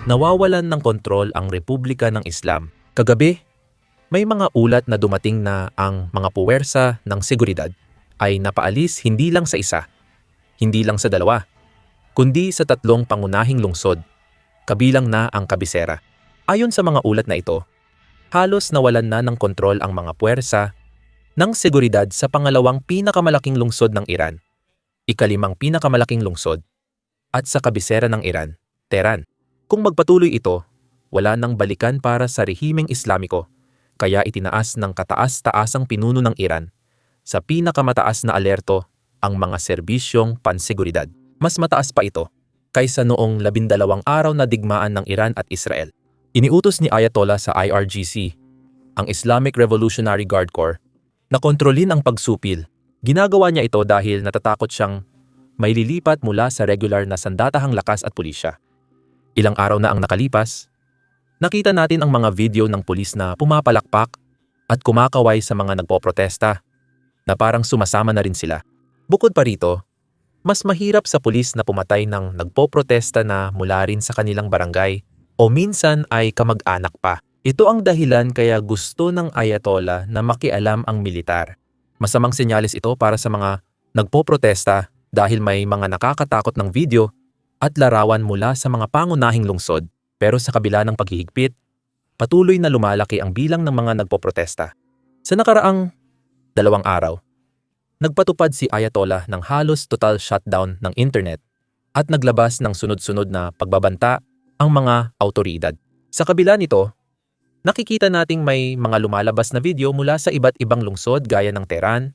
nawawalan ng kontrol ang Republika ng Islam. Kagabi, may mga ulat na dumating na ang mga puwersa ng seguridad ay napaalis hindi lang sa isa, hindi lang sa dalawa, kundi sa 3 pangunahing lungsod, kabilang na ang kabisera. Ayon sa mga ulat na ito, halos nawalan na ng kontrol ang mga puwersa ng seguridad sa pangalawang pinakamalaking lungsod ng Iran, ika-5 pinakamalaking lungsod, at sa kabisera ng Iran, Tehran. Kung magpatuloy ito, wala nang balikan para sa rehimeng Islamiko, kaya itinaas ng kataas-taasang pinuno ng Iran sa pinakamataas na alerto ang mga serbisyong panseguridad. Mas mataas pa ito kaysa noong 12 araw na digmaan ng Iran at Israel. Iniutos ni Ayatollah sa IRGC, ang Islamic Revolutionary Guard Corps, na kontrolin ang pagsupil. Ginagawa niya ito dahil natatakot siyang may lilipat mula sa regular na sandatahang lakas at pulisya. Ilang araw na ang nakalipas, nakita natin ang mga video ng pulis na pumapalakpak at kumakaway sa mga nagpoprotesta na parang sumasama na rin sila. Bukod pa rito, mas mahirap sa pulis na pumatay ng nagpoprotesta na mula rin sa kanilang barangay o minsan ay kamag-anak pa. Ito ang dahilan kaya gusto ng Ayatollah na makialam ang militar. Masamang senyales ito para sa mga nagpoprotesta dahil may mga nakakatakot ng video at larawan mula sa mga pangunahing lungsod. Pero sa kabila ng paghihigpit, patuloy na lumalaki ang bilang ng mga nagpoprotesta. Sa nakaraang 2 araw, nagpatupad si Ayatollah ng halos total shutdown ng internet at naglabas ng sunod-sunod na pagbabanta ang mga awtoridad. Sa kabila nito, nakikita nating may mga lumalabas na video mula sa iba't ibang lungsod gaya ng Tehran,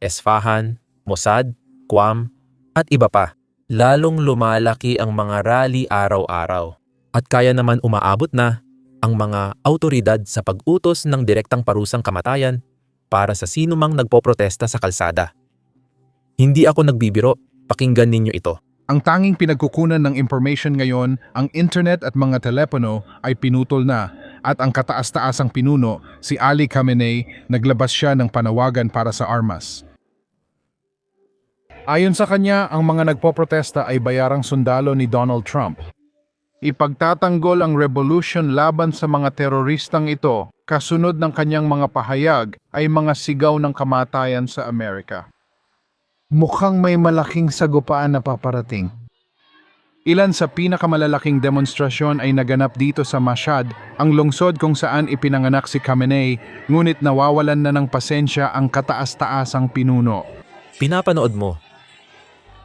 Esfahan, Mossad, Qom, at iba pa. Lalong lumalaki ang mga rally araw-araw at kaya naman umaabot na ang mga awtoridad sa pag-utos ng direktang parusang kamatayan para sa sino mang nagpoprotesta sa kalsada. Hindi ako nagbibiro, pakinggan ninyo ito. Ang tanging pinagkukunan ng information ngayon, ang internet at mga telepono ay pinutol na at ang kataas-taasang pinuno, si Ali Khamenei, naglabas siya ng panawagan para sa armas. Ayon sa kanya, ang mga nagpoprotesta ay bayarang sundalo ni Donald Trump. Ipagtatanggol ang revolution laban sa mga teroristang ito, kasunod ng kanyang mga pahayag ay mga sigaw ng kamatayan sa Amerika. Mukhang may malaking sagupaan na paparating. Ilan sa pinakamalalaking demonstrasyon ay naganap dito sa Mashhad, ang lungsod kung saan ipinanganak si Khamenei, ngunit nawawalan na ng pasensya ang kataas-taasang pinuno. Pinapanood mo.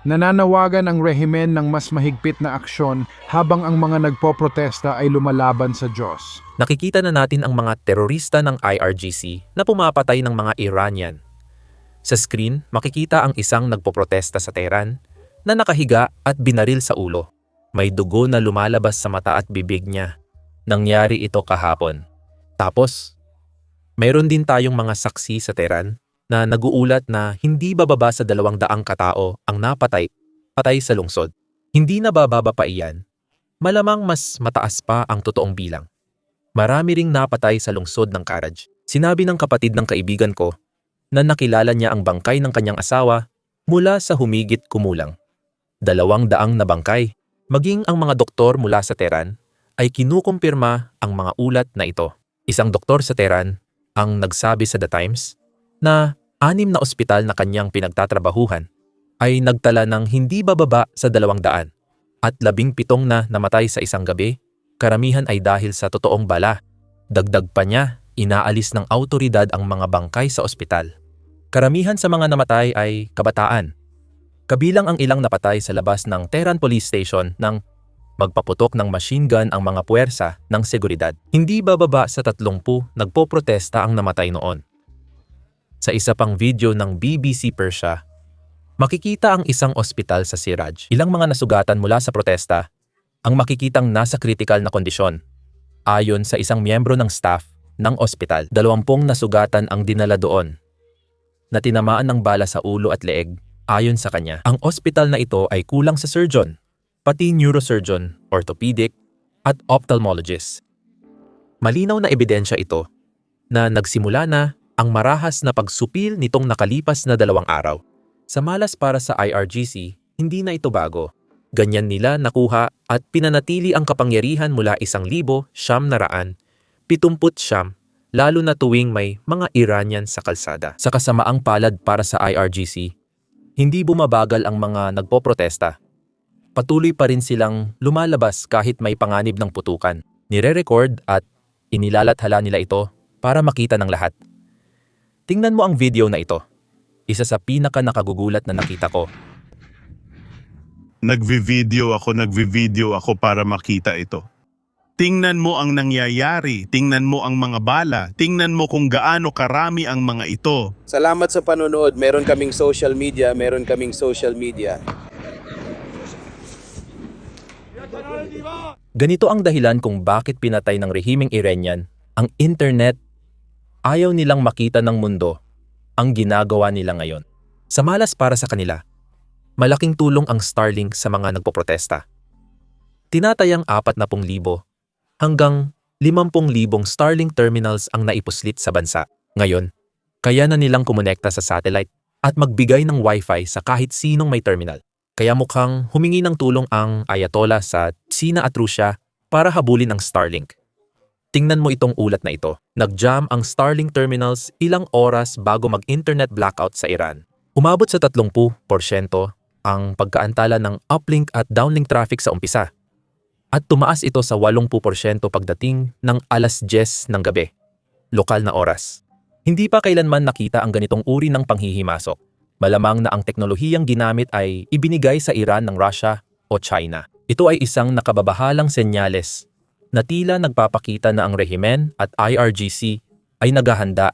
Nananawagan ang rehimen ng mas mahigpit na aksyon habang ang mga nagpoprotesta ay lumalaban sa Diyos. Nakikita na natin ang mga terorista ng IRGC na pumapatay ng mga Iranian. Sa screen, makikita ang isang nagpoprotesta sa Tehran na nakahiga at binaril sa ulo. May dugo na lumalabas sa mata at bibig niya. Nangyari ito kahapon. Tapos, mayroon din tayong mga saksi sa Tehran na naguulat na hindi bababa sa 200 katao ang patay sa lungsod. Hindi na bababa pa iyan. Malamang mas mataas pa ang totoong bilang. Marami ring napatay sa lungsod ng Karaj. Sinabi ng kapatid ng kaibigan ko na nakilala niya ang bangkay ng kanyang asawa mula sa humigit kumulang 200 na bangkay. Maging ang mga doktor mula sa Tehran ay kinukumpirma ang mga ulat na ito. Isang doktor sa Tehran ang nagsabi sa The Times na 6 na ospital na kanyang pinagtatrabahuhan ay nagtala ng hindi bababa sa 200 at 17 na namatay sa isang gabi, karamihan ay dahil sa totoong bala. Dagdag pa niya, inaalis ng awtoridad ang mga bangkay sa ospital. Karamihan sa mga namatay ay kabataan. Kabilang ang ilang napatay sa labas ng Tehran Police Station nang magpaputok ng machine gun ang mga puwersa ng seguridad. Hindi bababa sa 30 nagpoprotesta ang namatay noon. Sa isa pang video ng BBC Persia, makikita ang isang ospital sa Siraj. Ilang mga nasugatan mula sa protesta ang makikitang nasa critical na kondisyon. Ayon sa isang miyembro ng staff ng ospital, 20 nasugatan ang dinala doon na tinamaan ng bala sa ulo at leeg. Ayon sa kanya, ang ospital na ito ay kulang sa surgeon, pati neurosurgeon, orthopedic, at ophthalmologist. Malinaw na ebidensya ito na nagsimula na ang marahas na pagsupil nitong nakalipas na 2 araw. Sa malas para sa IRGC, hindi na ito bago. Ganyan nila nakuha at pinanatili ang kapangyarihan mula 1,979, lalo na tuwing may mga Iranian sa kalsada. Sa kasamaang palad para sa IRGC, hindi bumabagal ang mga nagpoprotesta. Patuloy pa rin silang lumalabas kahit may panganib ng putukan. Nire-record at inilalathala nila ito para makita ng lahat. Tingnan mo ang video na ito. Isa sa pinaka nakagugulat na nakita ko. Nagvi-video ako para makita ito. Tingnan mo ang nangyayari, tingnan mo ang mga bala, tingnan mo kung gaano karami ang mga ito. Salamat sa panonood. Meron kaming social media. Ganito ang dahilan kung bakit pinatay ng rehimeng Iranian ang internet. Ayaw nilang makita ng mundo ang ginagawa nila ngayon. Sa malas para sa kanila, malaking tulong ang Starlink sa mga nagpoprotesta. Tinatayang 40,000 hanggang 50,000 Starlink terminals ang naipuslit sa bansa. Ngayon, kaya na nilang kumonekta sa satellite at magbigay ng Wi-Fi sa kahit sinong may terminal. Kaya mukhang humingi ng tulong ang Ayatollah sa China at Rusya para habulin ang Starlink. Tingnan mo itong ulat na ito. Nag-jam ang Starlink terminals ilang oras bago mag-internet blackout sa Iran. Umabot sa 30% ang pagkaantala ng uplink at downlink traffic sa umpisa. At tumaas ito sa 80% pagdating ng 10:00 ng gabi, lokal na oras. Hindi pa kailanman nakita ang ganitong uri ng panghihimasok. Malamang na ang teknolohiyang ginamit ay ibinigay sa Iran ng Russia o China. Ito ay isang nakababahalang senyales na tila nagpapakita na ang rehimen at IRGC ay naghahanda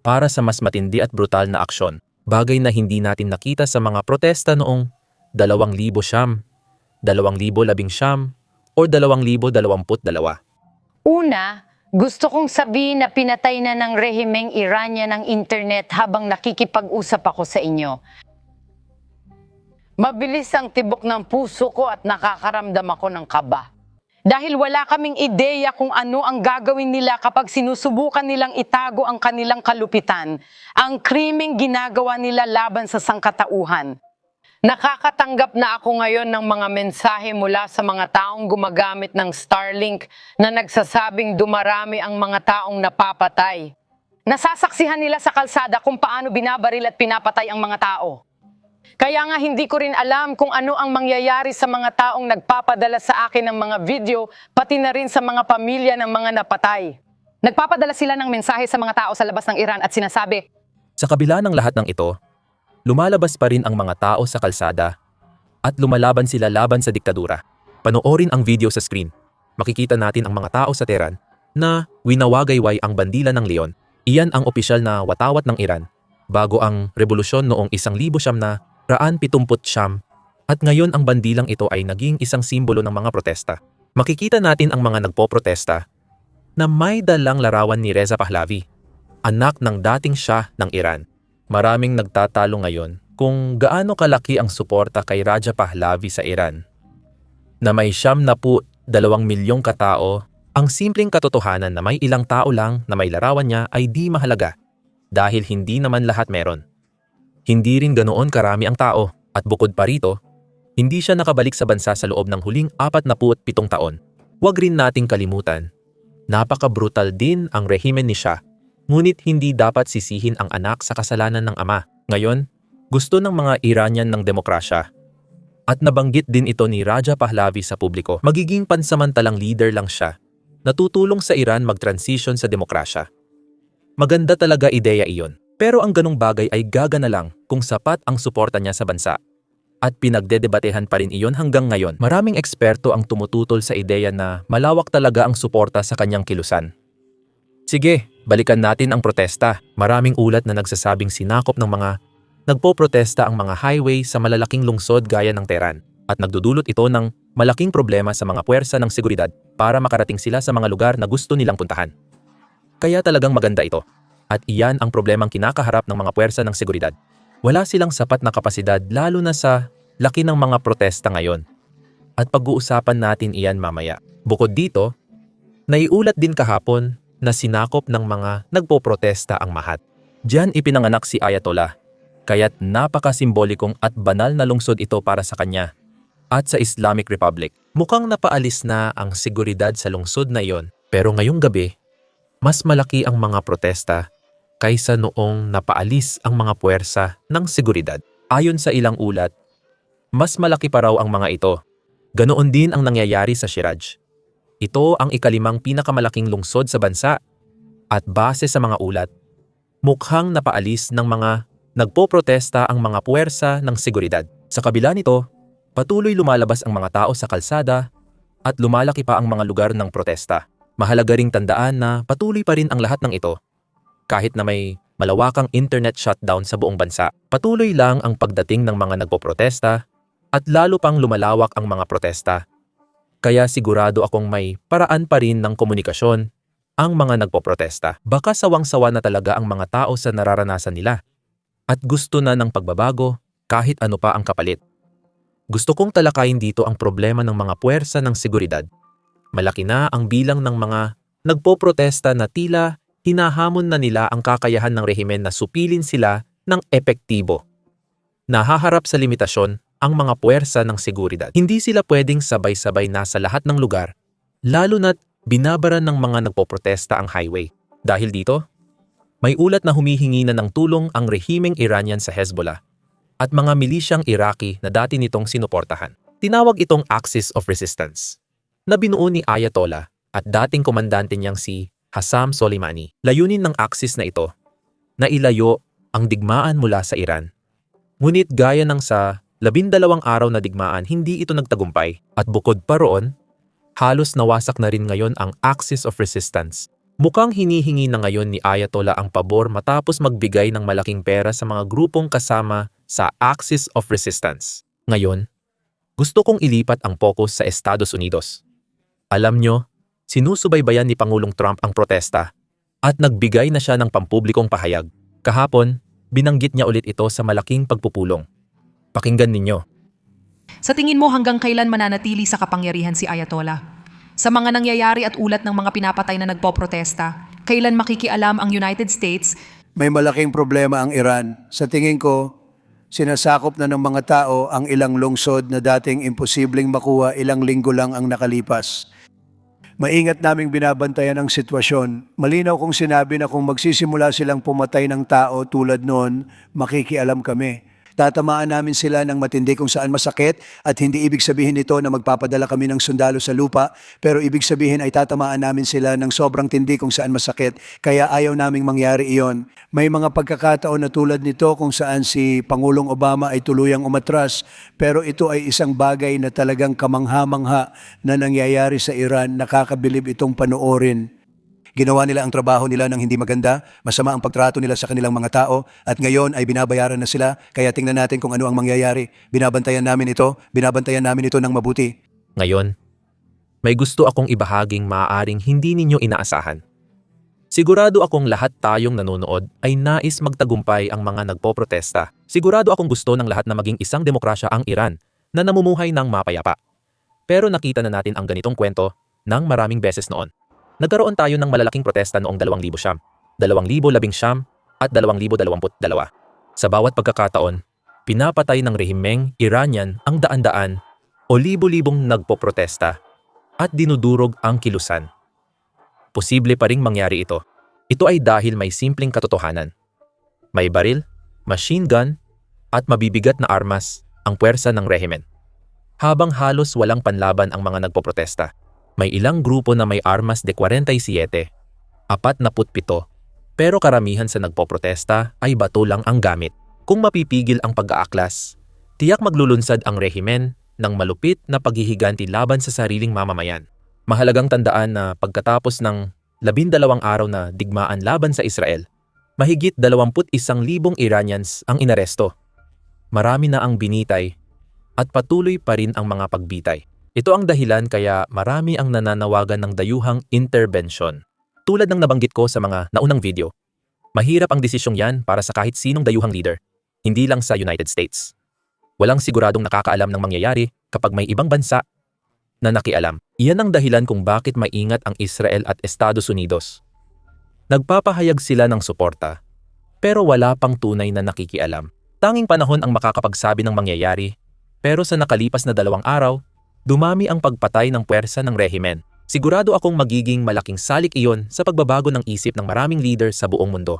para sa mas matindi at brutal na aksyon. Bagay na hindi natin nakita sa mga protesta noong 2000, 2019, o 2022. Una, gusto kong sabihin na pinatay na ng rehimeng Iranian ang internet habang nakikipag-usap ako sa inyo. Mabilis ang tibok ng puso ko at nakakaramdam ako ng kaba. Dahil wala kaming ideya kung ano ang gagawin nila kapag sinusubukan nilang itago ang kanilang kalupitan, ang krimeng ginagawa nila laban sa sangkatauhan. Nakakatanggap na ako ngayon ng mga mensahe mula sa mga taong gumagamit ng Starlink na nagsasabing dumarami ang mga taong napapatay. Nasasaksihan nila sa kalsada kung paano binabaril at pinapatay ang mga tao. Kaya nga hindi ko rin alam kung ano ang mangyayari sa mga taong nagpapadala sa akin ng mga video, pati na rin sa mga pamilya ng mga napatay. Nagpapadala sila ng mensahe sa mga tao sa labas ng Iran at sinasabi, Sa kabila ng lahat ng ito, lumalabas pa rin ang mga tao sa kalsada at lumalaban sila laban sa diktadura. Panoorin ang video sa screen. Makikita natin ang mga tao sa Tehran na winawagayway ang bandila ng leon. Iyan ang opisyal na watawat ng Iran bago ang revolusyon noong 1979 at ngayon ang bandilang ito ay naging isang simbolo ng mga protesta. Makikita natin ang mga nagpoprotesta na may dalang larawan ni Reza Pahlavi, anak ng dating Shah ng Iran. Maraming nagtatalo ngayon kung gaano kalaki ang suporta kay Raja Pahlavi sa Iran. Na may 72 milyong katao, ang simpleng katotohanan na may ilang tao lang na may larawan niya ay di mahalaga dahil hindi naman lahat meron. Hindi rin ganoon karami ang tao at bukod pa rito, hindi siya nakabalik sa bansa sa loob ng huling 47 taon. Huwag rin nating kalimutan, napaka-brutal din ang rehimen ni Shah. Ngunit hindi dapat sisihin ang anak sa kasalanan ng ama. Ngayon, gusto ng mga Iranian ng demokrasya. At nabanggit din ito ni Raja Pahlavi sa publiko. Magiging pansamantalang leader lang siya na tutulong sa Iran mag-transition sa demokrasya. Maganda talaga ideya iyon. Pero ang ganong bagay ay gagana lang kung sapat ang suporta niya sa bansa. At pinagdedebatehan pa rin iyon hanggang ngayon. Maraming eksperto ang tumututol sa ideya na malawak talaga ang suporta sa kanyang kilusan. Sige, balikan natin ang protesta. Maraming ulat na nagsasabing sinakop ng mga nagpoprotesta ang mga highway sa malalaking lungsod gaya ng Tehran at nagdudulot ito ng malaking problema sa mga puwersa ng seguridad para makarating sila sa mga lugar na gusto nilang puntahan. Kaya talagang maganda ito. At iyan ang problemang kinakaharap ng mga puwersa ng seguridad. Wala silang sapat na kapasidad lalo na sa laki ng mga protesta ngayon. At pag-uusapan natin iyan mamaya. Bukod dito, naiulat din kahapon na sinakop ng mga nagpoprotesta ang Mahat. Diyan ipinanganak si Ayatollah, kaya't napakasimbolikong at banal na lungsod ito para sa kanya. at sa Islamic Republic. Mukhang napaalis na ang seguridad sa lungsod na iyon, pero ngayong gabi, mas malaki ang mga protesta kaysa noong napaalis ang mga puwersa ng seguridad. Ayon sa ilang ulat, mas malaki pa raw ang mga ito. Ganoon din ang nangyayari sa Siraj. Ito ang ikalimang pinakamalaking lungsod sa bansa at base sa mga ulat, mukhang napaalis ng mga nagpoprotesta ang mga puwersa ng seguridad. Sa kabila nito, patuloy lumalabas ang mga tao sa kalsada at lumalaki pa ang mga lugar ng protesta. Mahalaga ring tandaan na patuloy pa rin ang lahat ng ito. Kahit na may malawakang internet shutdown sa buong bansa, patuloy lang ang pagdating ng mga nagpoprotesta at lalo pang lumalawak ang mga protesta. Kaya sigurado akong may paraan pa rin ng komunikasyon ang mga nagpoprotesta. Baka sawang-sawa na talaga ang mga tao sa nararanasan nila at gusto na ng pagbabago kahit ano pa ang kapalit. Gusto kong talakayin dito ang problema ng mga puwersa ng seguridad. Malaki na ang bilang ng mga nagpoprotesta na tila hinahamon na nila ang kakayahan ng rehimen na supilin sila ng epektibo. Nahaharap sa limitasyon ang mga puwersa ng seguridad. Hindi sila pwedeng sabay-sabay nasa lahat ng lugar, lalo na't binabara ng mga nagpoprotesta ang highway. Dahil dito, may ulat na humihingi na ng tulong ang rehimeng Iranian sa Hezbollah at mga milisyang Iraqi na dati nitong sinuportahan. Tinawag itong Axis of Resistance, na binuo ni Ayatollah at dating komandante niyang si Qasem Soleimani. Layunin ng Axis na ito na ilayo ang digmaan mula sa Iran. Ngunit gaya ng sa 12 araw na digmaan, hindi ito nagtagumpay. At bukod pa roon, halos nawasak na rin ngayon ang Axis of Resistance. Mukhang hinihingi na ngayon ni Ayatollah ang pabor matapos magbigay ng malaking pera sa mga grupong kasama sa Axis of Resistance. Ngayon, gusto kong ilipat ang focus sa Estados Unidos. Alam nyo, sinusubaybayan ni Pangulong Trump ang protesta at nagbigay na siya ng pampublikong pahayag. Kahapon, binanggit niya ulit ito sa malaking pagpupulong. Pakinggan ninyo. Sa tingin mo hanggang kailan mananatili sa kapangyarihan si Ayatollah? Sa mga nangyayari at ulat ng mga pinapatay na nagpoprotesta, kailan makikialam ang United States? May malaking problema ang Iran. Sa tingin ko, sinasakop na ng mga tao ang ilang lungsod na dating imposibleng makuha, ilang linggo lang ang nakalipas. Maingat naming binabantayan ang sitwasyon. Malinaw kong sinabi na kung magsisimula silang pumatay ng tao tulad noon, makikialam kami. Tatamaan namin sila ng matindi kung saan masakit at hindi ibig sabihin nito na magpapadala kami ng sundalo sa lupa, pero ibig sabihin ay tatamaan namin sila ng sobrang tindi kung saan masakit, kaya ayaw naming mangyari iyon. May mga pagkakataon na tulad nito kung saan si Pangulong Obama ay tuluyang umatras, pero ito ay isang bagay na talagang kamangha-mangha na nangyayari sa Iran, nakakabilib itong panoorin. Ginawa nila ang trabaho nila ng hindi maganda, masama ang pagtrato nila sa kanilang mga tao, at ngayon ay binabayaran na sila, kaya tingnan natin kung ano ang mangyayari. Binabantayan namin ito ng mabuti. Ngayon, may gusto akong ibahaging maaaring hindi ninyo inaasahan. Sigurado akong lahat tayong nanonood ay nais magtagumpay ang mga nagpoprotesta. Sigurado akong gusto ng lahat na maging isang demokrasya ang Iran na namumuhay ng mapayapa. Pero nakita na natin ang ganitong kwento ng maraming beses noon. Nagkaroon tayo ng malalaking protesta noong 2000, 2019 at 2022. Sa bawat pagkakataon, pinapatay ng rehimeng Iranian ang daan-daan o libo-libong nagpoprotesta at dinudurog ang kilusan. Posible pa ring mangyari ito. Ito ay dahil may simpleng katotohanan. May baril, machine gun at mabibigat na armas ang puwersa ng rehimen. Habang halos walang panlaban ang mga nagpoprotesta, may ilang grupo na may armas de 47, 47, pero karamihan sa nagpoprotesta ay bato lang ang gamit. Kung mapipigil ang pag-aaklas, tiyak maglulunsad ang rehimen ng malupit na paghihiganti laban sa sariling mamamayan. Mahalagang tandaan na pagkatapos ng 12 araw na digmaan laban sa Israel, mahigit 21,000 Iranians ang inaresto. Marami na ang binitay at patuloy pa rin ang mga pagbitay. Ito ang dahilan kaya marami ang nananawagan ng dayuhang intervention. Tulad ng nabanggit ko sa mga naunang video, mahirap ang desisyong yan para sa kahit sinong dayuhang leader, hindi lang sa United States. Walang siguradong nakakaalam ng mangyayari kapag may ibang bansa na nakialam. Iyan ang dahilan kung bakit maingat ang Israel at Estados Unidos. Nagpapahayag sila ng suporta, pero wala pang tunay na nakikialam. Tanging panahon ang makakapagsabi ng mangyayari Pero sa nakalipas na 2 araw, dumami ang pagpatay ng puwersa ng rehimen. Sigurado akong magiging malaking salik iyon sa pagbabago ng isip ng maraming leader sa buong mundo.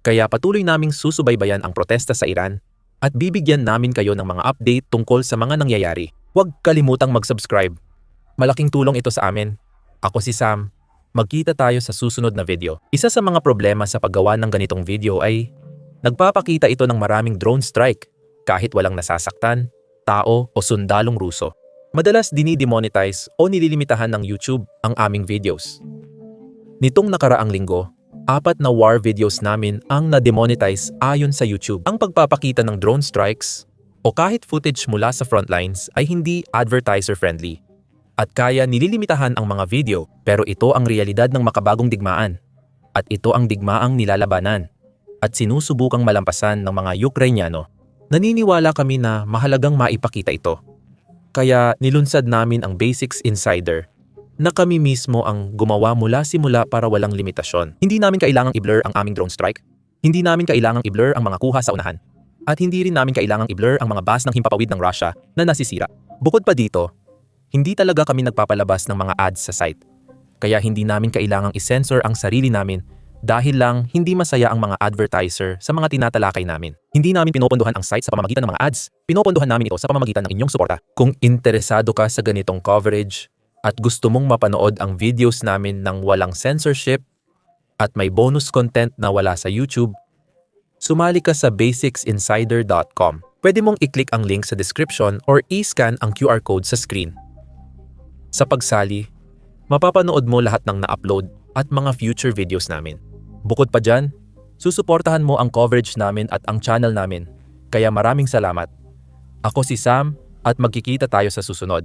Kaya patuloy naming susubaybayan ang protesta sa Iran at bibigyan namin kayo ng mga update tungkol sa mga nangyayari. Huwag kalimutang mag-subscribe. Malaking tulong ito sa amin. Ako si Sam. Magkita tayo sa susunod na video. Isa sa mga problema sa paggawa ng ganitong video ay nagpapakita ito ng maraming drone strike kahit walang nasasaktan, tao o sundalong Ruso. Madalas dinidemonetize o nililimitahan ng YouTube ang aming videos. Nitong nakaraang linggo, 4 na war videos namin ang na-demonetize ayon sa YouTube. Ang pagpapakita ng drone strikes o kahit footage mula sa frontlines ay hindi advertiser-friendly at kaya nililimitahan ang mga video, pero ito ang realidad ng makabagong digmaan at ito ang digmaang nilalabanan at sinusubukang malampasan ng mga Ukrainyano. Naniniwala kami na mahalagang maipakita ito. Kaya nilunsad namin ang Basics Insider na kami mismo ang gumawa mula simula para walang limitasyon. Hindi namin kailangang i-blur ang aming drone strike. Hindi namin kailangang i-blur ang mga kuha sa unahan. At hindi rin namin kailangang i-blur ang mga bus ng himpapawid ng Russia na nasisira. Bukod pa dito, hindi talaga kami nagpapalabas ng mga ads sa site. Kaya hindi namin kailangang i-censor ang sarili namin dahil lang hindi masaya ang mga advertiser sa mga tinatalakay namin. Hindi namin pinopondohan ang site sa pamamagitan ng mga ads. Pinopondohan namin ito sa pamamagitan ng inyong suporta. Kung interesado ka sa ganitong coverage at gusto mong mapanood ang videos namin ng walang censorship at may bonus content na wala sa YouTube, sumali ka sa basicsinsider.com. Pwede mong i-click ang link sa description or i-scan ang QR code sa screen. Sa pagsali, mapapanood mo lahat ng na-upload at mga future videos namin. Bukod pa dyan, susuportahan mo ang coverage namin at ang channel namin. Kaya maraming salamat. Ako si Sam at magkikita tayo sa susunod.